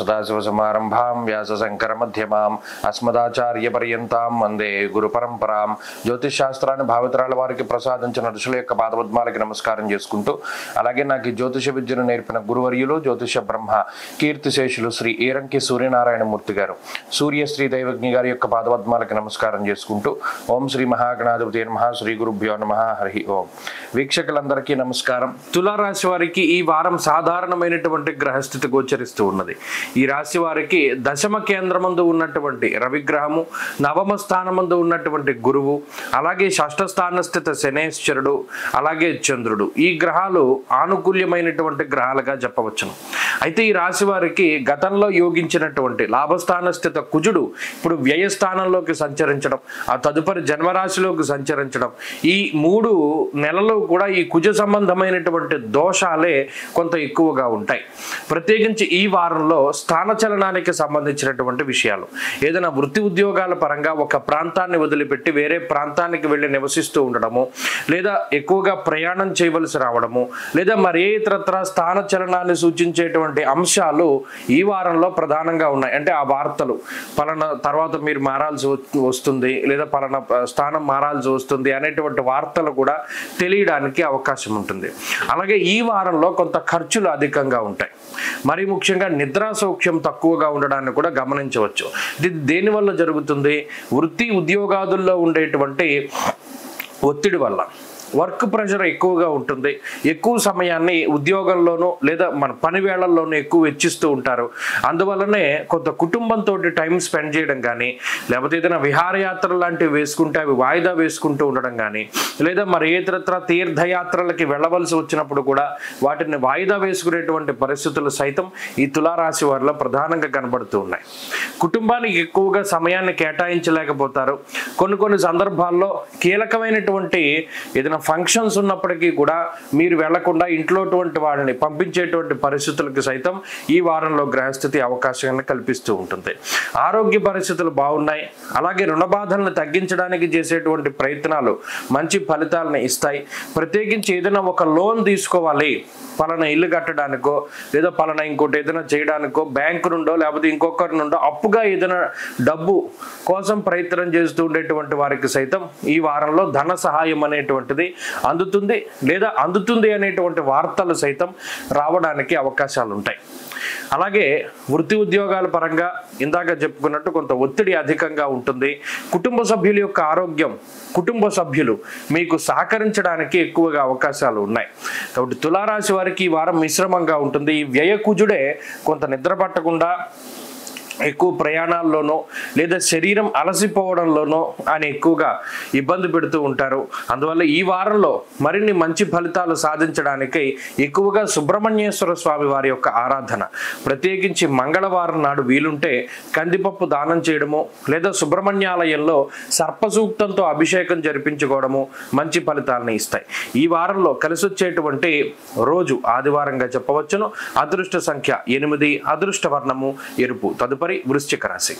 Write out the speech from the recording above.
సదాశివసమారంభాం వ్యాసశంకరమధ్యమాం అస్మదాచార్యపర్యంతాం వందే గురుపరంపరాం. జ్యోతిష్ శాస్త్రాన్ని భావితరాల వారికి ప్రసాదించిన ఋషుల యొక్క పాదపద్మాలకి నమస్కారం చేసుకుంటూ, అలాగే నాకు ఈ జ్యోతిష విద్యను నేర్పిన గురువర్యులు జ్యోతిష బ్రహ్మ కీర్తిశేషులు శ్రీ ఈరంకి సూర్యనారాయణమూర్తి గారు, సూర్యశ్రీ దైవజ్ఞ గారి యొక్క పాదపద్మాలకి నమస్కారం చేసుకుంటూ, ఓం శ్రీ మహాగణాధిపతి నమః, శ్రీ గురుభ్యో నమః, హరి ఓం. వీక్షకులందరికీ నమస్కారం. తులారాశి వారికి ఈ వారం సాధారణమైనటువంటి గ్రహస్థితి గోచరిస్తూ ఉన్నది. ఈ రాశి వారికి దశమ కేంద్రమందు ఉన్నటువంటి రవిగ్రహము, నవమ స్థానమందు ఉన్నటువంటి గురువు, అలాగే షష్ఠ స్థాన స్థిత శనేశ్వరుడు, అలాగే చంద్రుడు, ఈ గ్రహాలు ఆనుకూల్యమైనటువంటి గ్రహాలుగా చెప్పవచ్చును. అయితే ఈ రాశి వారికి గతంలో యోగించినటువంటి లాభస్థాన స్థిత కుజుడు ఇప్పుడు వ్యయస్థానంలోకి సంచరించడం, ఆ తదుపరి జన్మరాశిలోకి సంచరించడం, ఈ 3 నెలలు కూడా ఈ కుజ సంబంధమైనటువంటి దోషాలే కొంత ఎక్కువగా ఉంటాయి. ప్రత్యేకించి ఈ వారంలో స్థానచలనానికి సంబంధించినటువంటి విషయాలు, ఏదైనా వృత్తి ఉద్యోగాల పరంగా ఒక ప్రాంతాన్ని వదిలిపెట్టి వేరే ప్రాంతానికి వెళ్ళి నివసిస్తూ ఉండడము, లేదా ఎక్కువగా ప్రయాణం చేయవలసి రావడము, లేదా మరే ఇతరత్ర స్థానచలనాన్ని సూచించేటువంటి అంశాలు ఈ వారంలో ప్రధానంగా ఉన్నాయి. అంటే ఆ వార్తలు పలానా తర్వాత మీరు మారాల్సి వస్తుంది, లేదా పలానా స్థానం మారాల్సి వస్తుంది అనేటువంటి వార్తలు కూడా తెలియడానికి అవకాశం ఉంటుంది. అలాగే ఈ వారంలో కొంత ఖర్చులు అధికంగా ఉంటాయి. మరి ముఖ్యంగా నిద్రా సౌఖ్యం తక్కువగా ఉండడాన్ని కూడా గమనించవచ్చు. దేనివల్ల జరుగుతుంది? వృత్తి ఉద్యోగాదుల్లో ఉండేటువంటి ఒత్తిడి వల్ల వర్క్ ప్రెషర్ ఎక్కువగా ఉంటుంది. ఎక్కువ సమయాన్ని ఉద్యోగంలోనూ లేదా మన పని వేళల్లోనూ ఎక్కువ వెచ్చిస్తూ ఉంటారు. అందువల్లనే కొంత కుటుంబంతో టైం స్పెండ్ చేయడం కానీ, లేకపోతే ఏదైనా విహారయాత్రలు లాంటివి వేసుకుంటే అవి వాయిదా వేసుకుంటూ ఉండడం కానీ, లేదా మరి ఇతరత్ర తీర్థయాత్రలకి వెళ్ళవలసి వచ్చినప్పుడు కూడా వాటిని వాయిదా వేసుకునేటువంటి పరిస్థితులు సైతం ఈ తులారాశి వారిలో ప్రధానంగా కనబడుతూ ఉన్నాయి. కుటుంబానికి ఎక్కువగా సమయాన్ని కేటాయించలేకపోతారు. కొన్ని సందర్భాల్లో కీలకమైనటువంటి ఏదైనా ఫంక్షన్స్ ఉన్నప్పటికీ కూడా మీరు వెళ్లకుండా ఇంట్లోటువంటి వాళ్ళని పంపించేటువంటి పరిస్థితులకు సైతం ఈ వారంలో గ్రహస్థితి అవకాశాన్ని కల్పిస్తూ ఉంటుంది. ఆరోగ్య పరిస్థితులు బాగున్నాయి. అలాగే రుణ బాధలను తగ్గించడానికి చేసేటువంటి ప్రయత్నాలు మంచి ఫలితాలను ఇస్తాయి. ప్రత్యేకించి ఏదైనా ఒక లోన్ తీసుకోవాలి, పలానా ఇల్లు కట్టడానికో లేదా పలానా ఇంకోటి ఏదైనా చేయడానికో బ్యాంకు నుండో లేకపోతే ఇంకొకరి నుండో అప్పుగా ఏదైనా డబ్బు కోసం ప్రయత్నం చేస్తూ ఉండేటువంటి వారికి సైతం ఈ వారంలో ధన సహాయం అనేటువంటిది అందుతుంది, లేదా అందుతుంది అనేటువంటి వార్తలు సైతం రావడానికి అవకాశాలు ఉంటాయి. అలాగే వృత్తి ఉద్యోగాల పరంగా ఇందాక చెప్పుకున్నట్టు కొంత ఒత్తిడి అధికంగా ఉంటుంది. కుటుంబ సభ్యుల యొక్క ఆరోగ్యం, కుటుంబ సభ్యులు మీకు సహకరించడానికి ఎక్కువగా అవకాశాలు ఉన్నాయి. కాబట్టి తులారాశి వారికి ఈ వారం మిశ్రమంగా ఉంటుంది. ఈ వ్యయకుజుడే కొంత నిద్ర పట్టకుండా ఎక్కువ ప్రయాణాల్లోనో లేదా శరీరం అలసిపోవడంలోనో ఆయన ఎక్కువగా ఇబ్బంది పెడుతూ ఉంటారు. అందువల్ల ఈ వారంలో మరిన్ని మంచి ఫలితాలు సాధించడానికి ఎక్కువగా సుబ్రహ్మణ్యేశ్వర స్వామి వారి యొక్క ఆరాధన, ప్రత్యేకించి మంగళవారం నాడు వీలుంటే కందిపప్పు దానం చేయడము, లేదా సుబ్రహ్మణ్యాలయంలో సర్పసూక్తంతో అభిషేకం జరిపించుకోవడము మంచి ఫలితాలను ఇస్తాయి. ఈ వారంలో కలిసి వచ్చేటువంటి రోజు ఆదివారంగా చెప్పవచ్చును. అదృష్ట సంఖ్య 8, అదృష్ట వర్ణము ఎరుపు. తదుపరి వృశ్చిక రాశి.